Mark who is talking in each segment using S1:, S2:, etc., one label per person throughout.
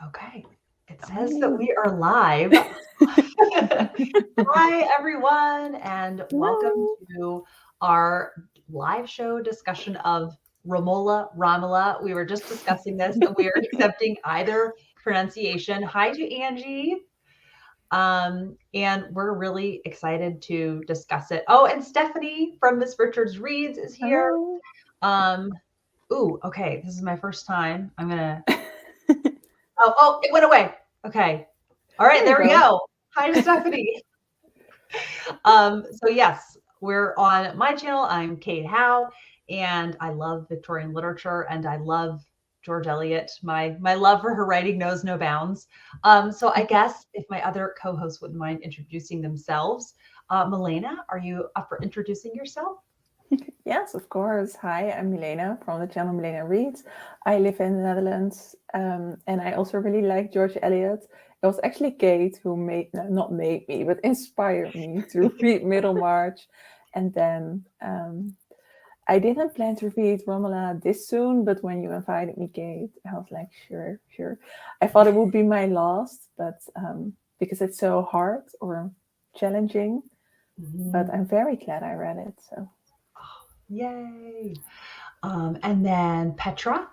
S1: Okay. It says that we are live. Hi, everyone, and welcome
S2: Hello.
S1: to our live show discussion of Romola. We were just discussing this, and we are accepting either pronunciation. Hi to Angie. And we're really excited to discuss it. Oh, and Stephanie from Miss Richards Reads is here.
S2: Hello.
S1: Um, okay. This is my first time. I'm gonna it went away. Okay. All right,
S2: There you
S1: there we
S2: go.
S1: go. Hi to Stephanie. So yes, we're on my channel. I'm Kate Howe, and I love Victorian literature, and I love George Eliot. My love for her writing knows no bounds. So I guess if my other co-hosts wouldn't mind introducing themselves, Milena, are you up for introducing yourself?
S2: Yes, of course. Hi, I'm Milena from the channel Milena Reads. I live in the Netherlands, and I also really like George Eliot. It was actually Kate who not made me, but inspired me to read Middlemarch. And then I didn't plan to read Romola this soon, but when you invited me, Kate, I was like, sure, sure. I thought it would be my last, but because it's so hard or challenging, but I'm very glad I read it. So.
S1: Yay. And then Petra.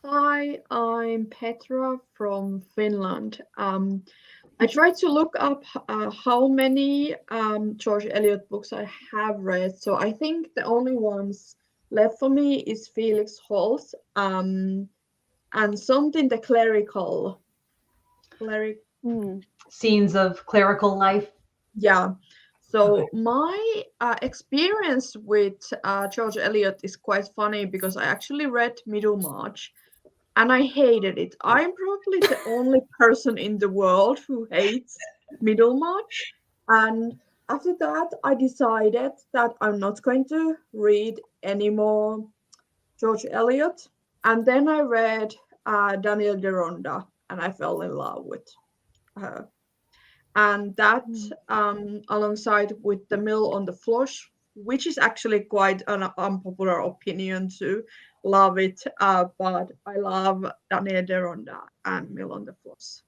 S3: Hi, I'm Petra from Finland. I tried to look up how many George Eliot books I have read. So I think the only ones left for me is Felix Holt's and something the clerical.
S1: Scenes of clerical life.
S3: Yeah. So
S1: Okay.
S3: my experience with George Eliot is quite funny because I actually read Middlemarch. And I hated it. I'm probably the only person in the world who hates Middlemarch. And after that, I decided that I'm not going to read any more George Eliot. And then I read Daniel Deronda, and I fell in love with her. And that, alongside with The Mill on the Floss, which is actually quite an unpopular opinion to love it, but I love Daniel Deronda and Mill on the Floss.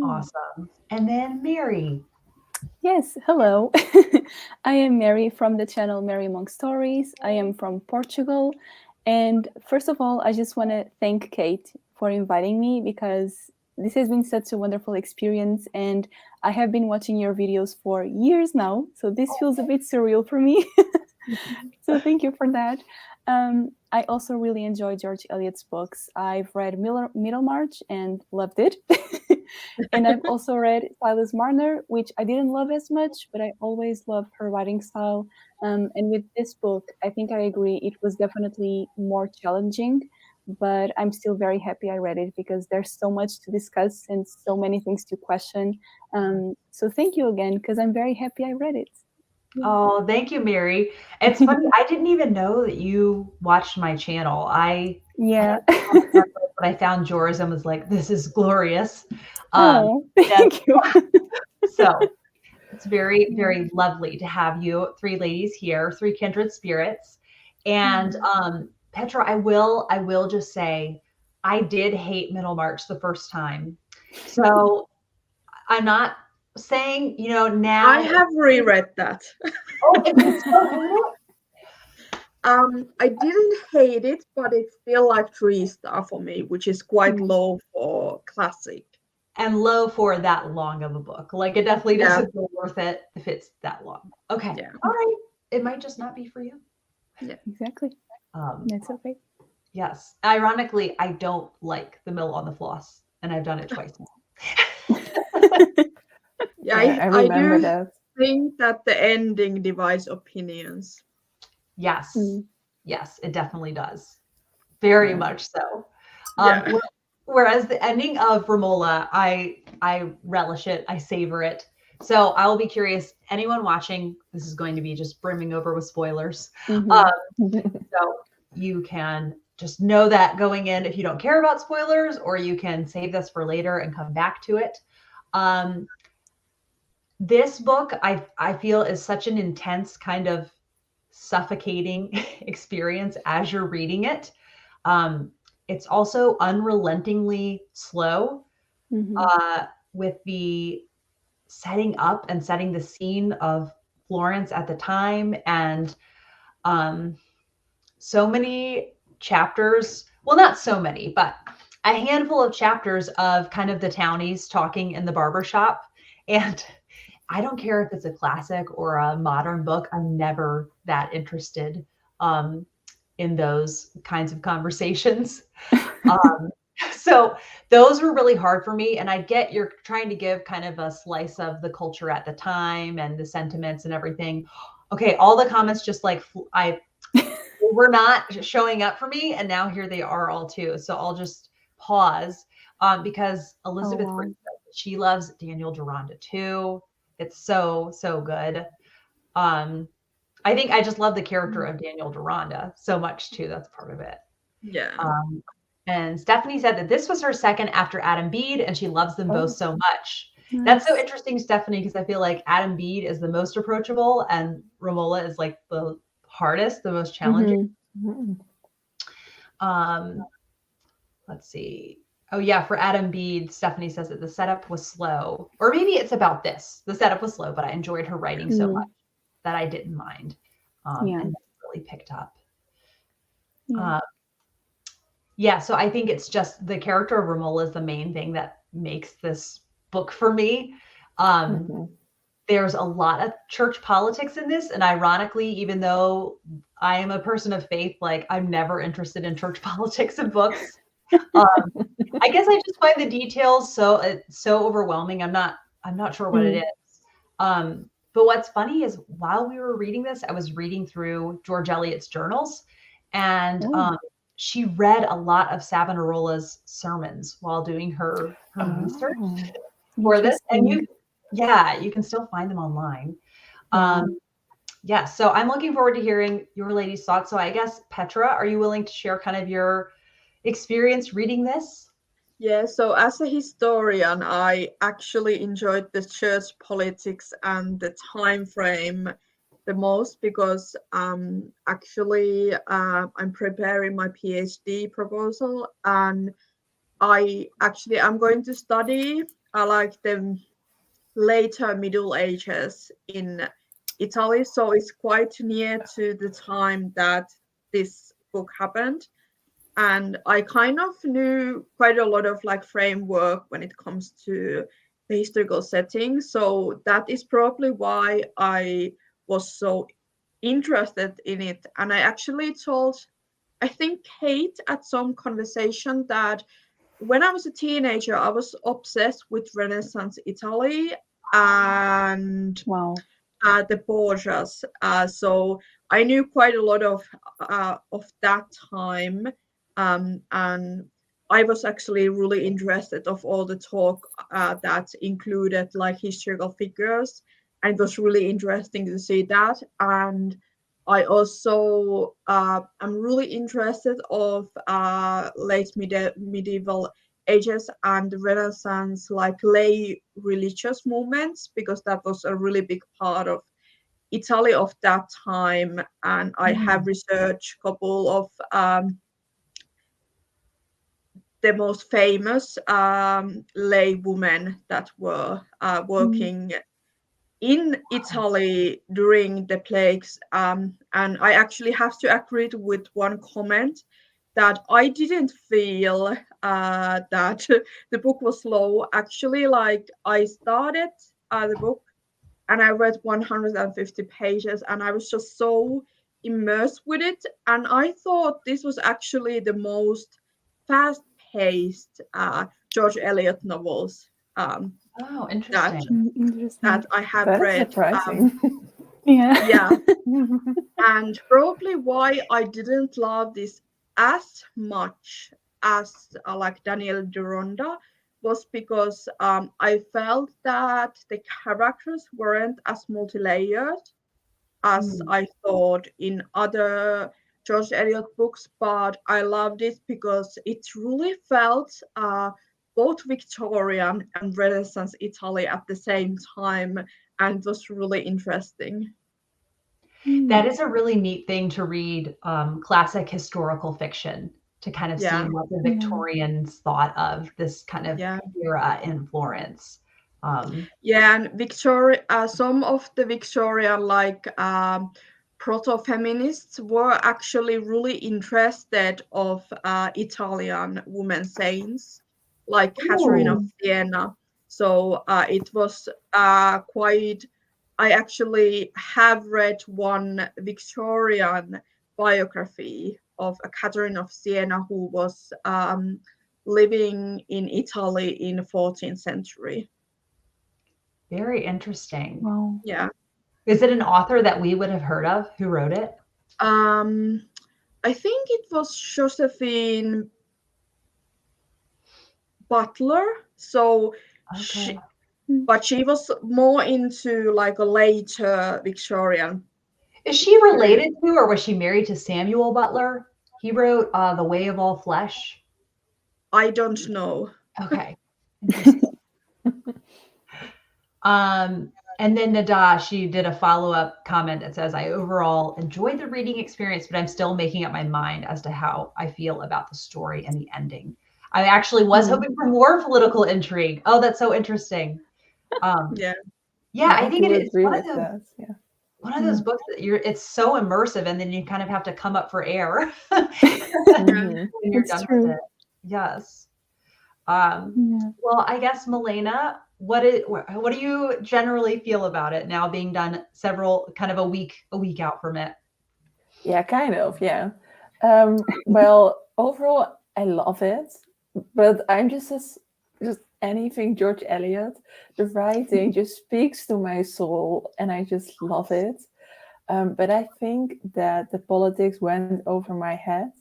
S1: Awesome. And then Mary.
S2: Yes, hello. I am Mary from the channel Mary Among Stories. I am from Portugal. And first of all, I just want to thank Kate for inviting me because this has been such a wonderful experience. And I have been watching your videos for years now. So this feels a bit surreal for me. So thank you for that. I also really enjoy George Eliot's books. I've read Middlemarch and loved it. And I've also read Silas Marner, which I didn't love as much, but I always loved her writing style. And with this book, I think I agree. It was definitely more challenging, but I'm still very happy I read it because there's so much to discuss and so many things to question. So thank you again, because I'm very happy I read it.
S1: Oh, thank you, Mary. It's funny, I didn't even know that you watched my channel. I
S2: Yeah.
S1: but I found yours and was like, this is glorious.
S2: Oh,
S1: And
S2: thank you.
S1: so it's very, very lovely to have you three ladies here, three kindred spirits. And Petra, I will just say I did hate Middlemarch the first time. So I'm not saying, now.
S3: I have reread that.
S1: Oh, and you still hate it?
S3: I didn't hate it, but it felt like 3 star for me, which is quite low for classic.
S1: And low for that long of a book. Like it definitely doesn't feel worth it if it's that long. Okay.
S3: Yeah.
S1: All right. It might just not be for you.
S3: Yeah.
S2: Exactly. That's okay.
S1: Yes. Ironically, I don't like The Mill on the Floss, and I've done it twice now.
S3: Yeah,
S2: I
S3: I
S2: remember
S3: do
S2: that.
S3: think that the ending divides opinions.
S1: Yes.
S2: Mm.
S1: Yes, it definitely does. Very much so.
S3: Yeah.
S1: Whereas the ending of Romola, I relish it. I savor it. So I will be curious. Anyone watching, this is going to be just brimming over with spoilers. So you can just know that going in if you don't care about spoilers, or you can save this for later and come back to it. This book, I feel, is such an intense kind of suffocating experience as you're reading it. it's also unrelentingly slow
S2: Mhm.
S1: with the setting up and setting the scene of Florence at the time, and so many chapters. Well, not so many, but a handful of chapters of kind of the townies talking in the barber shop. And I don't care if it's a classic or a modern book, I'm never that interested in those kinds of conversations. Um, so those were really hard for me. And I get you're trying to give kind of a slice of the culture at the time and the sentiments and everything. Okay, all the comments just like were not showing up for me, and now here they are all too. So I'll just pause because Elizabeth
S2: wow.
S1: Britt said that she loves Daniel Deronda too. It's so good. Um, I think I just love the character of Daniel Deronda so much too. That's part of it.
S3: Yeah.
S1: And Stephanie said that this was her second after Adam Bede, and she loves them both so much. That's so
S2: Nice.
S1: interesting, Stephanie, because I feel like Adam Bede is the most approachable, and Romola is like the hardest, the most challenging.
S2: Mhm.
S1: Let's see. Oh yeah, for Adam Bede, Stephanie says that the setup was slow, or maybe it's about this. The setup was slow, but I enjoyed her writing so much that I didn't mind,
S2: Yeah.
S1: and really picked up.
S2: Yeah.
S1: Yeah, so I think it's just the character of Romola is the main thing that makes this book for me. There's a lot of church politics in this, and ironically, even though I am a person of faith, like I'm never interested in church politics in books. I guess I just find the details so overwhelming. I'm not sure what it is. But what's funny is while we were reading this, I was reading through George Eliot's journals, and she read a lot of Savonarola's sermons while doing her research for this. And you can still find them online. Yeah, so I'm looking forward to hearing your ladies' thoughts. So I guess Petra, are you willing to share kind of your experience reading this?
S3: Yeah, so as a historian, I actually enjoyed the church politics and the time frame the most because actually I'm preparing my PhD proposal, and I'm going to study like the later Middle Ages in Italy, so it's quite near to the time that this book happened. And I kind of knew quite a lot of like framework when it comes to the historical setting. So that is probably why I was so interested in it. And I actually told, I think, Kate at some conversation that when I was a teenager, I was obsessed with Renaissance Italy and the Borgias. So I knew quite a lot of that time, and I was actually really interested of all the talk that included like historical figures, and it was really interesting to see that. And I also am really interested of late medieval ages and the Renaissance, like lay religious movements, because that was a really big part of Italy of that time. And I have researched a couple of the most famous lay women that were working in Italy during the plagues. And I actually have to agree with one comment that I didn't feel that the book was slow. Actually, like I started the book and I read 150 pages and I was just so immersed with it. And I thought this was actually the most fast paced George Eliot novels
S1: Oh,
S3: that
S1: interesting.
S3: I have
S2: That's
S3: read.
S2: surprising. Yeah.
S3: And probably why I didn't love this as much as like Daniel Deronda was because I felt that the characters weren't as multi-layered as I thought in other George Eliot books, but I loved it because it really felt both Victorian and Renaissance Italy at the same time, and it was really interesting.
S1: That is a really neat thing to read classic historical fiction to kind of
S3: Yeah.
S1: see what the Victorians thought of this kind of
S3: Yeah.
S1: era in Florence.
S3: Yeah, and Victoria, some of the Victorian proto-feminists were actually really interested of Italian women saints like Catherine of Siena. So it was quite. I actually have read one Victorian biography of Catherine of Siena who was living in Italy in the 14th century.
S1: Very interesting.
S2: Wow.
S3: Yeah.
S1: Is it an author that we would have heard of? Who wrote it?
S3: I think it was Josephine Butler. So
S1: Okay.
S3: but she was more into like a later Victorian.
S1: Is she related to, or was she married to Samuel Butler? He wrote The Way of All Flesh.
S3: I don't know.
S1: Okay. Interesting. And then Nada, she did a follow-up comment that says, I overall enjoyed the reading experience, but I'm still making up my mind as to how I feel about the story and the ending. I actually was hoping for more political intrigue. Oh, that's so interesting.
S3: Yeah.
S1: I think
S2: do
S1: it is
S2: agree
S1: one of
S2: with
S1: those,
S2: that. Yeah.
S1: one of those books that it's so immersive, and then you kind of have to come up for air
S2: Mhm.
S1: when you're
S2: It's
S1: done
S2: true.
S1: with it. Yes. Well, I guess Milena, what do you generally feel about it now being done kind of a week out from it?
S2: Yeah, kind of. Yeah. Well, overall, I love it, but I'm just anything George Eliot. The writing just speaks to my soul, and I just love it. But I think that the politics went over my head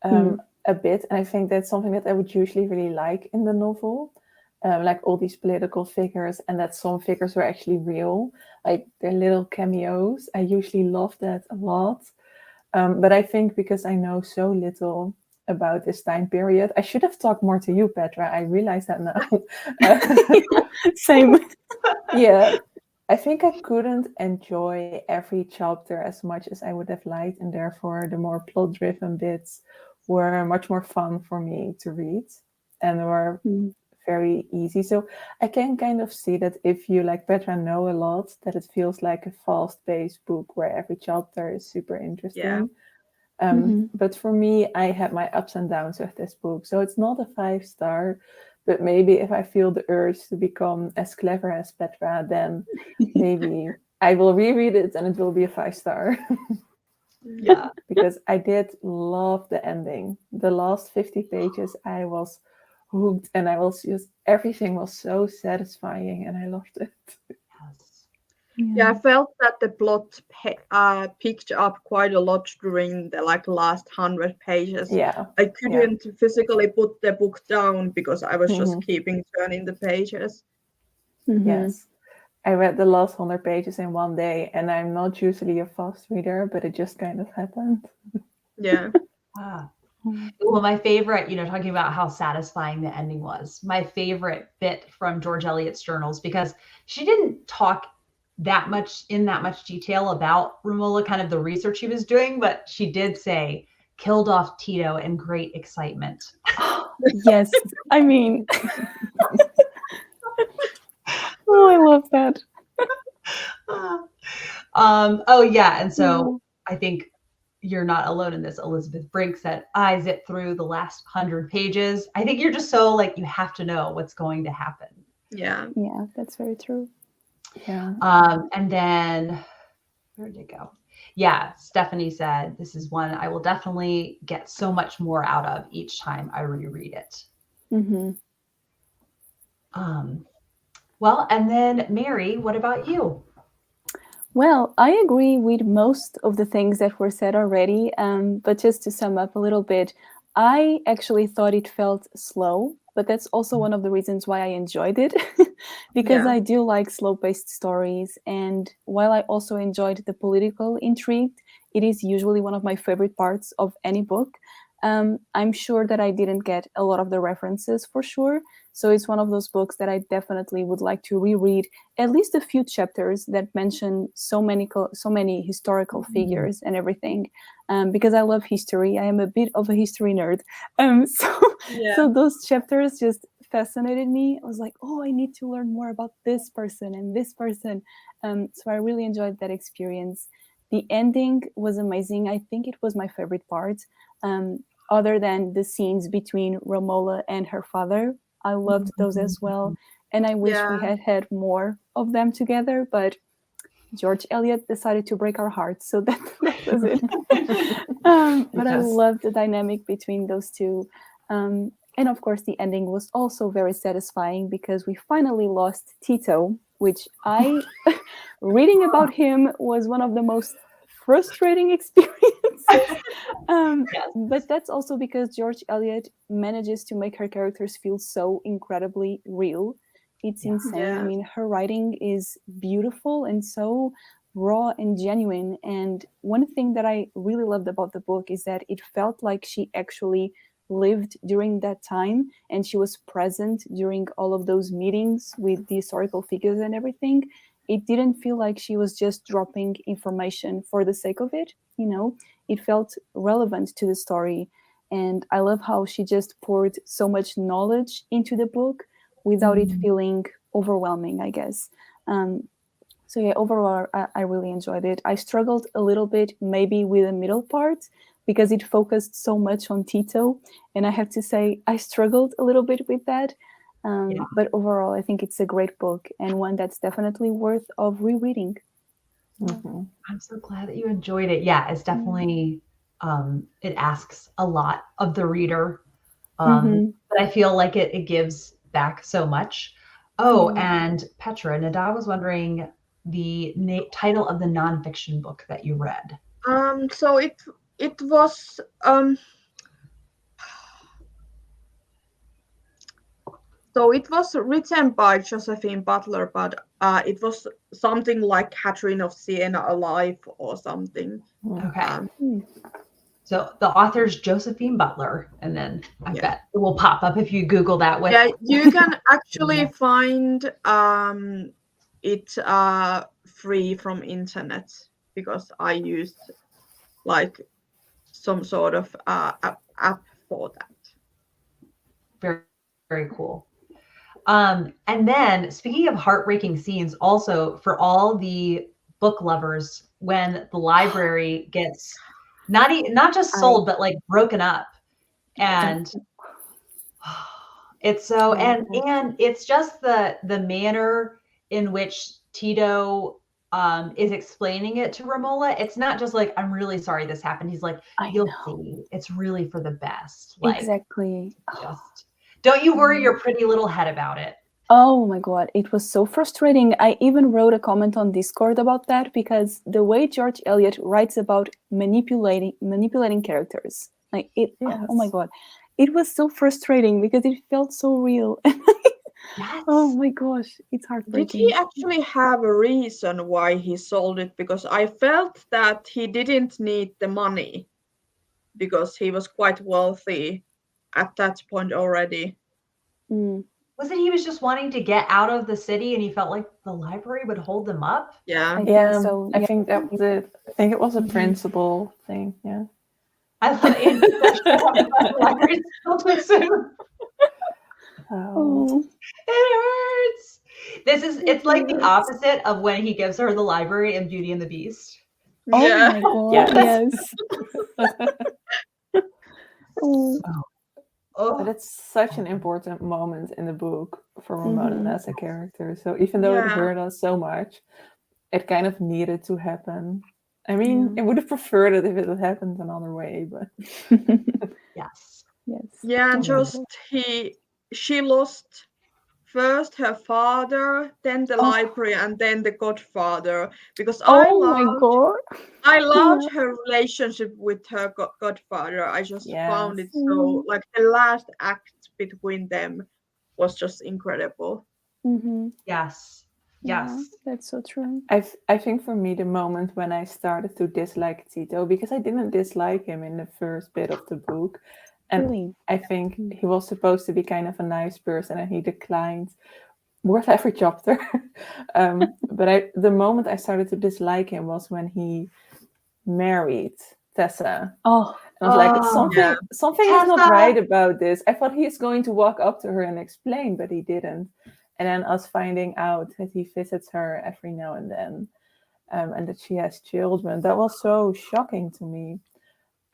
S2: a bit, and I think that's something that I would usually really like in the novel. Like all these political figures, and that some figures were actually real, like their little cameos. I usually love that a lot. But I think because I know so little about this time period, I should have talked more to you, Petra. I realize that now.
S1: Same.
S2: Yeah, I think I couldn't enjoy every chapter as much as I would have liked, and therefore the more plot-driven bits were much more fun for me to read and were very easy. So I can kind of see that if you, like Petra, know a lot, that it feels like a fast-paced book where every chapter is super interesting. But for me, I had my ups and downs with this book. So it's not a 5-star, but maybe if I feel the urge to become as clever as Petra, then maybe I will reread it and it will be a 5-star.
S1: Yeah.
S2: Because I did love the ending. The last 50 pages, I was hooked, and everything was so satisfying, and I loved it.
S1: Yes.
S3: Yeah, I felt that the plot picked up quite a lot during the last 100 pages.
S2: Yeah.
S3: I couldn't physically put the book down because I was just keeping turning the pages.
S2: Yes. I read the last 100 pages in one day, and I'm not usually a fast reader, but it just kind of happened.
S3: Yeah.
S1: Well, my favorite, talking about how satisfying the ending was, my favorite bit from George Eliot's journals, because she didn't talk that much detail about Romola, kind of the research she was doing, but she did say, killed off Tito in great excitement.
S2: Yes, I mean, oh, I love that.
S1: And so I think you're not alone in this. Elizabeth Brink said, I zipped through the last 100 pages. I think you're just so you have to know what's going to happen.
S3: Yeah.
S2: Yeah, that's very true. Yeah.
S1: And then where did it go? Yeah, Stephanie said, this is one I will definitely get so much more out of each time I reread it. Well, and then Mary, what about you?
S2: Well, I agree with most of the things that were said already, but just to sum up a little bit, I actually thought it felt slow, but that's also one of the reasons why I enjoyed it, because I do like slow-paced stories, and while I also enjoyed the political intrigue, it is usually one of my favorite parts of any book. I'm sure that I didn't get a lot of the references for sure. So it's one of those books that I definitely would like to reread at least a few chapters that mention so many historical figures and everything, because I love history. I am a bit of a history nerd. So those chapters just fascinated me. I was like, oh, I need to learn more about this person and this person. So I really enjoyed that experience. The ending was amazing. I think it was my favorite part. Other than the scenes between Romola and her father, I loved those as well. And I wish we had more of them together, but George Eliot decided to break our hearts. So that was it. But I loved the dynamic between those two. And of course, the ending was also very satisfying because we finally lost Tito, which reading about him was one of the most frustrating experiences. But that's also because George Eliot manages to make her characters feel so incredibly real. It's insane. I mean, her writing is beautiful and so raw and genuine. And one thing that I really loved about the book is that it felt like she actually lived during that time and she was present during all of those meetings with the historical figures and everything. It didn't feel like she was just dropping information for the sake of it, It felt relevant to the story. And I love how she just poured so much knowledge into the book without it feeling overwhelming, I guess. So yeah, overall, I really enjoyed it. I struggled a little bit maybe with the middle part because it focused so much on Tito. And I have to say, I struggled a little bit with that. But overall, I think it's a great book and one that's definitely worth of rereading.
S1: I'm so glad that you enjoyed it. Yeah, it's definitely, it asks a lot of the reader. But I feel like it gives back so much. Oh, and Petra, Nada was wondering the title of the nonfiction book that you read.
S3: So it was so it was written by Josephine Butler, but it was something like Catherine of Siena Alive or something.
S1: Okay. So the author's Josephine Butler, and then I bet it will pop up if you Google that.
S3: You can actually find it free from internet because I used like some sort of app for that.
S1: Very, very cool. And then speaking of heartbreaking scenes, also for all the book lovers, when the library gets not just sold, but like broken up, and it's so and it's just the manner in which Tito is explaining it to Romola. It's not just like, I'm really sorry this happened. He's like, you'll see, it's really for the best. Like,
S2: exactly.
S1: Just don't you worry your pretty little head about it.
S2: Oh my God, it was so frustrating. I even wrote a comment on Discord about that because the way George Eliot writes about manipulating characters, like it, oh my God, it was so frustrating because it felt so real. Oh my gosh, it's heartbreaking.
S3: Did he actually have a reason why he sold it? Because I felt that he didn't need the money because he was quite wealthy at that point already.
S1: Was it he was just wanting to get out of the city and he felt like the library would hold them up?
S3: Yeah.
S2: I think so.
S4: I think that was it. I think it was a principle thing. Yeah.
S1: I love Andy. The library's still too soon.
S2: Oh.
S1: It hurts. It's like the opposite of when he gives her the library in Beauty and the Beast.
S2: Oh my God, yes.
S4: But it's such an important moment in the book for Romola as a character. So even though it hurt us so much, it kind of needed to happen. I mean, I would have preferred it if it had happened another way, but
S1: yes.
S3: Yeah, just she lost first her father, then the library, and then the godfather. Because I loved her relationship with her godfather. I just found it so, like, the last act between them was just incredible.
S1: Yes. Yes.
S2: That's so true.
S4: I think for me, the moment when I started to dislike Tito, because I didn't dislike him in the first bit of the book, and
S2: Really?
S4: I think he was supposed to be kind of a nice person, and he declined worth every chapter. But the moment I started to dislike him was when he married Tessa.
S2: Oh,
S4: And I was like,
S3: Yeah.
S4: something is not
S1: Tessa!
S4: right about this. I thought he's going to walk up to her and explain, but he didn't. And then us finding out that he visits her every now and then, and that she has children, that was so shocking to me.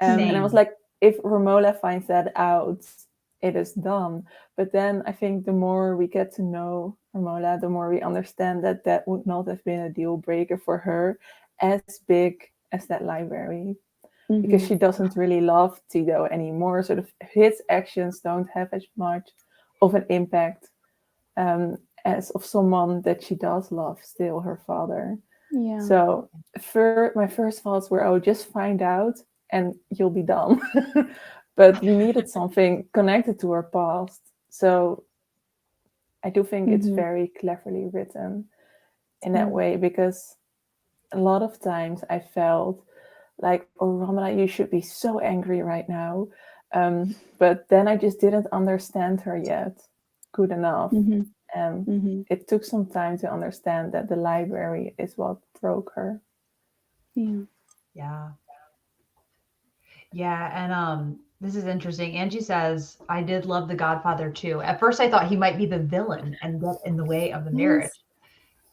S4: And I was
S1: Same.
S4: like, if Romola finds that out, it is done. But then I think the more we get to know Romola, the more we understand that that would not have been a deal breaker for her as big as that library. Because she doesn't really love Tito anymore. Sort of his actions don't have as much of an impact as of someone that she does love still, her father.
S2: yeah.
S4: So my first thoughts were, oh, just find out and you'll be done. But we needed something connected to her past. So I do think it's very cleverly written in that way, because a lot of times I felt like, oh, Romola, you should be so angry right now. But then I just didn't understand her yet good enough. It took some time to understand that the library is what broke her.
S2: Yeah.
S1: Yeah, and this is interesting. Angie says, I did love The Godfather too. At first I thought he might be the villain and get in the way of the marriage.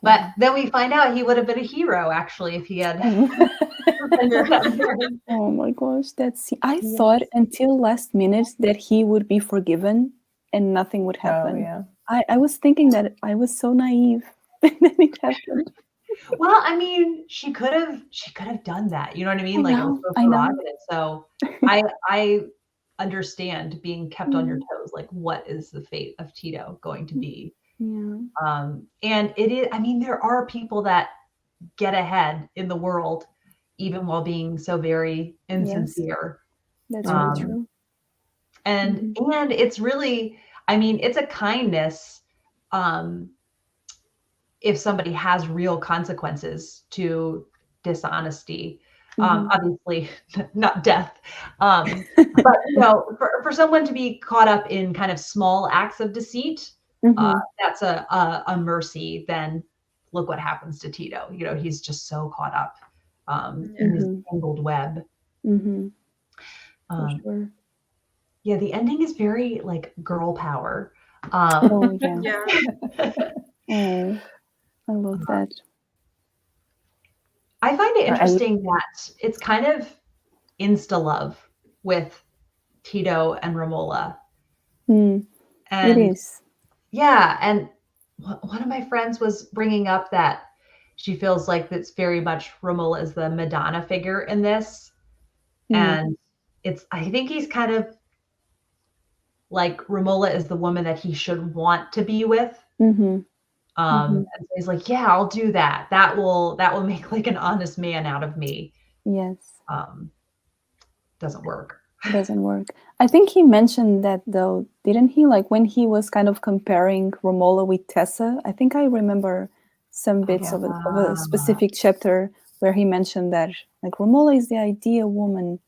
S1: But then we find out he would have been a hero, actually, if he had.
S2: Oh my gosh, I thought until last minute that he would be forgiven and nothing would happen.
S4: Oh, yeah.
S2: I was thinking that I was so naive, and then it happened.
S1: Well, I mean, she could have done that. You know what I mean?
S2: I know,
S1: it was so
S2: I know.
S1: prerogative. So I understand being kept on your toes. Like, what is the fate of Tito going to be?
S2: Yeah.
S1: And it is, I mean, there are people that get ahead in the world, even while being so very insincere.
S2: That's very true.
S1: And it's really, I mean, it's a kindness if somebody has real consequences to dishonesty. Obviously not death. But you know, for someone to be caught up in kind of small acts of deceit, that's a mercy. Then look what happens to Tito. You know, he's just so caught up in his tangled web.
S2: For sure.
S1: Yeah, the ending is very like girl power.
S2: Oh yeah.
S3: Yeah.
S2: Oh, I love that.
S1: I find it interesting that it's kind of insta love with Tito and Romola. And
S2: it is.
S1: Yeah, and one of my friends was bringing up that she feels like that's very much Romola is the Madonna figure in this. And I think he's kind of like Romola is the woman that he should want to be with. And so he's like, yeah, I'll do that. That will make like an honest man out of me.
S2: Yes.
S1: Doesn't work.
S2: Doesn't work. I think he mentioned that though, didn't he? Like when he was kind of comparing Romola with Tessa. I think I remember some bits of a specific chapter where he mentioned that like Romola is the ideal woman,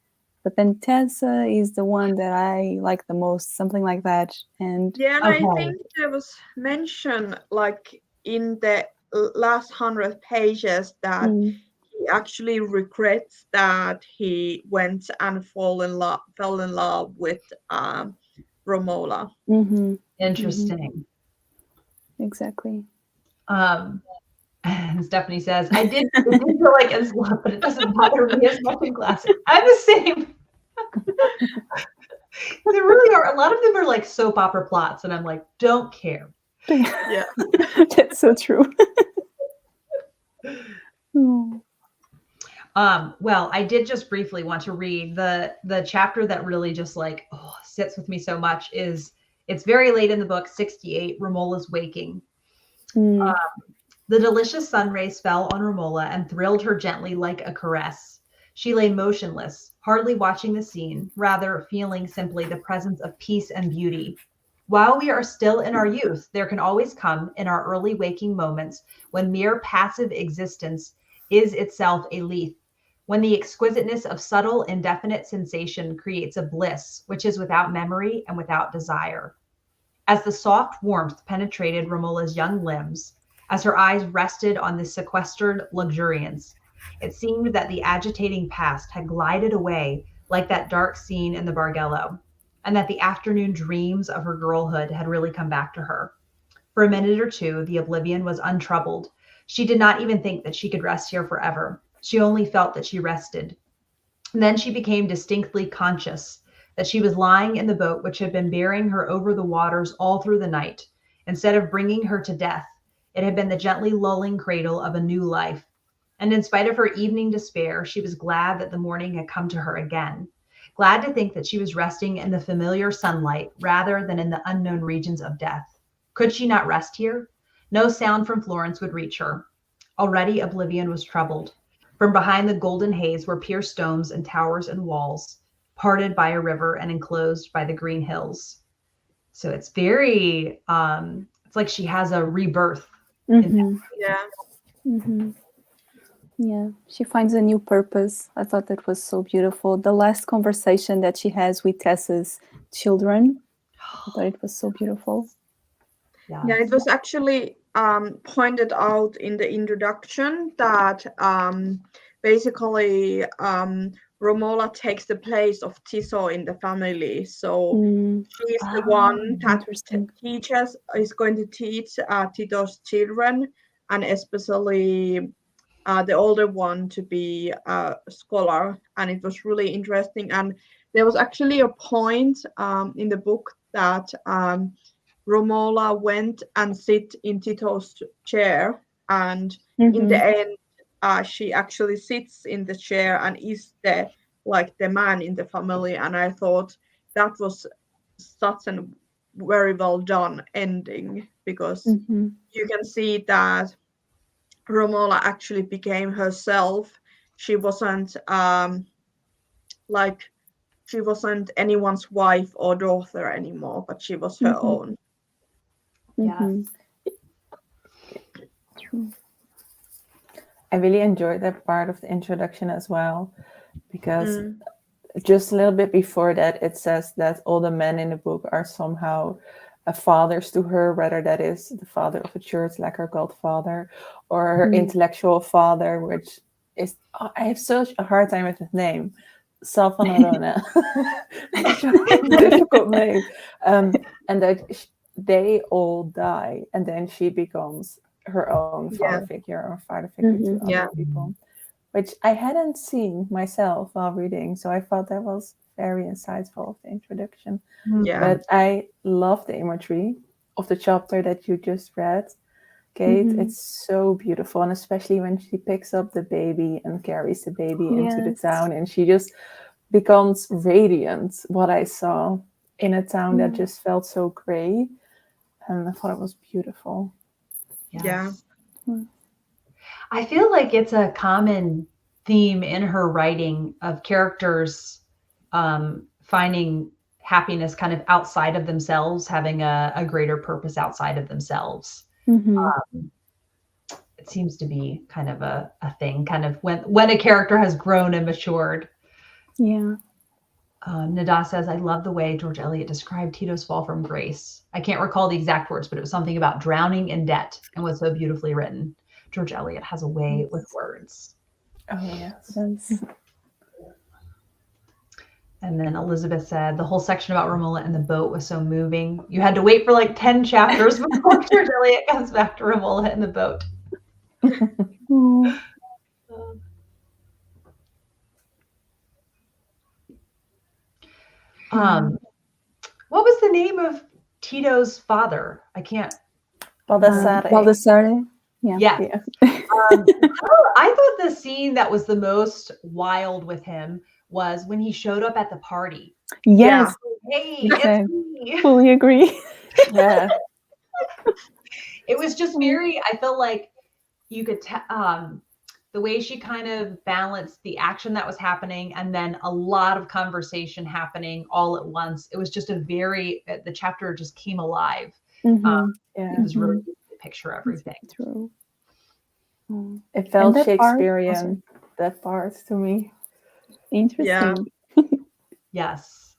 S2: but then Tessa is the one that I like the most, something like that. And
S3: yeah, and I think there was mention like in the last 100 pages that he actually regrets that he went and fell in love with Romola.
S1: Interesting.
S2: Exactly.
S1: And Stephanie says, I did feel like it's love, but it doesn't bother me as much in classic. I'm the same. There really are a lot of them are like soap opera plots, and I'm like, don't care.
S3: Yeah.
S2: That's so true.
S1: Well, I did just briefly want to read the chapter that really just like sits with me so much. It's very late in the book, 68. Romola's waking. The delicious sun rays fell on Romola and thrilled her gently like a caress. She lay motionless, hardly watching the scene, rather feeling simply the presence of peace and beauty. While we are still in our youth, there can always come in our early waking moments when mere passive existence is itself a lethe, when the exquisiteness of subtle, indefinite sensation creates a bliss which is without memory and without desire. As the soft warmth penetrated Romola's young limbs, as her eyes rested on this sequestered luxuriance, it seemed that the agitating past had glided away like that dark scene in the Bargello, and that the afternoon dreams of her girlhood had really come back to her. For a minute or two, the oblivion was untroubled. She did not even think that she could rest here forever. She only felt that she rested. And then she became distinctly conscious that she was lying in the boat which had been bearing her over the waters all through the night. Instead of bringing her to death, it had been the gently lulling cradle of a new life. And in spite of her evening despair, she was glad that the morning had come to her again. Glad to think that she was resting in the familiar sunlight rather than in the unknown regions of death. Could she not rest here? No sound from Florence would reach her. Already oblivion was troubled. From behind the golden haze were pierced domes and towers and walls, parted by a river and enclosed by the green hills. So it's very, it's like she has a rebirth.
S2: Mm-hmm.
S3: Yeah.
S2: Mm-hmm. Yeah, she finds a new purpose. I thought that was so beautiful. The last conversation that she has with Tessa's children, I thought it was so beautiful.
S3: Yeah, it was actually pointed out in the introduction that basically Romola takes the place of Tiso in the family. So she's the one that is going to teach Tito's children, and especially the older one, to be a scholar. And it was really interesting. And there was actually a point in the book that Romola went and sit in Tito's chair, and in the end she actually sits in the chair and is the man in the family. And I thought that was such a very well done ending, because you can see that Romola actually became herself. She wasn't she wasn't anyone's wife or daughter anymore, but she was her own.
S1: Yeah.
S4: I really enjoyed that part of the introduction as well, because just a little bit before that, it says that all the men in the book are somehow fathers to her, whether that is the father of a church, like her godfather, or her intellectual father, which is, I have such a hard time with his name, Salvanarone. Difficult name. And that they all die, and then she becomes her own father figure or father figure to other people, which I hadn't seen myself while reading. So I thought that was very insightful of the introduction. But I love the imagery of the chapter that you just read, Kate. It's so beautiful, and especially when she picks up the baby and carries the baby into the town, and she just becomes radiant. What I saw in a town that just felt so gray, and I thought it was beautiful.
S3: Yeah.
S1: I feel like it's a common theme in her writing of characters finding happiness kind of outside of themselves, having a greater purpose outside of themselves. It seems to be kind of a thing, kind of when a character has grown and matured.
S2: Yeah.
S1: Nada says, I love the way George Eliot described Tito's fall from grace. I can't recall the exact words, but it was something about drowning in debt, and was so beautifully written. George Eliot has a way with words.
S4: Oh, yes.
S1: And then Elizabeth said, the whole section about Romola and the boat was so moving. You had to wait for like 10 chapters before George Eliot comes back to Romola and the boat. What was the name of Tito's father? I can't.
S2: Baldassare.
S1: Yeah. I thought the scene that was the most wild with him was when he showed up at the party.
S2: Yes.
S1: Hey, it's me.
S2: Fully agree.
S4: Yeah.
S1: It was just very, I felt like you could tell the way she kind of balanced the action that was happening and then a lot of conversation happening all at once. It was just the chapter just came alive.
S2: Mm-hmm.
S1: It was really easy to picture everything.
S2: True.
S4: It felt
S2: that part-
S4: Shakespearean, that part to me.
S2: Interesting.
S1: Yes.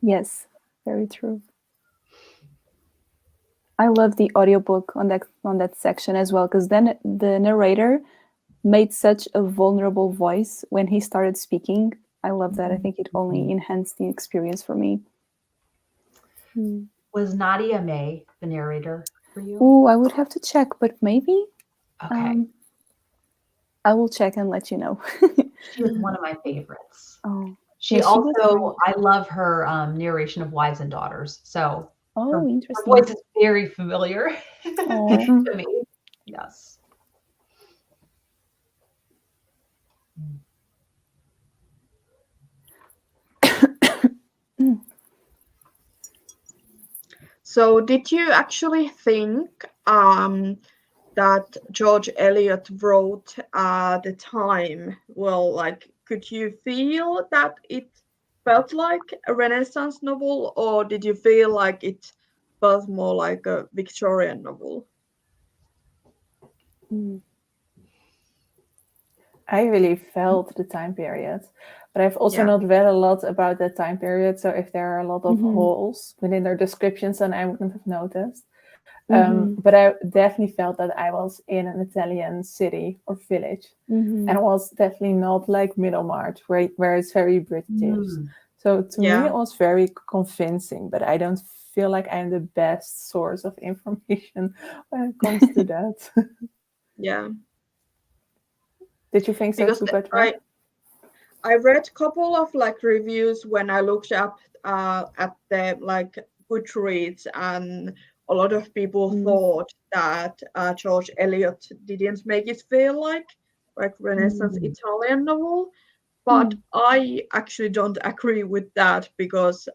S2: Yes, very true. I love the audiobook on that section as well, because then the narrator made such a vulnerable voice when he started speaking. I love that. I think it only enhanced the experience for me.
S1: Was Nadia May the narrator for you?
S2: Oh, I would have to check, but maybe.
S1: Okay.
S2: I will check and let you know.
S1: She was one of my favorites.
S2: Oh,
S1: She
S2: yeah, she was
S1: also, I love her narration of Wives and Daughters. So her
S2: interesting.
S1: voice is very familiar to me. Yes.
S3: So did you actually think that George Eliot wrote the time? Well, like, could you feel that it felt like a Renaissance novel, or did you feel like it felt more like a Victorian novel?
S4: I really felt the time period, but I've also
S3: Yeah.
S4: not read a lot about that time period. So if there are a lot of holes within their descriptions, then I wouldn't have noticed. But I definitely felt that I was in an Italian city or village, and it was definitely not like Middlemarch, where it's very British. So to me, it was very convincing, but I don't feel like I'm the best source of information when it comes to that.
S3: Yeah.
S4: Did you think so
S3: Because
S4: too, Petra?
S3: I read a couple of like reviews when I looked up at the like Goodreads, and a lot of people thought that George Eliot didn't make it feel like Renaissance Italian novel. But I actually don't agree with that, because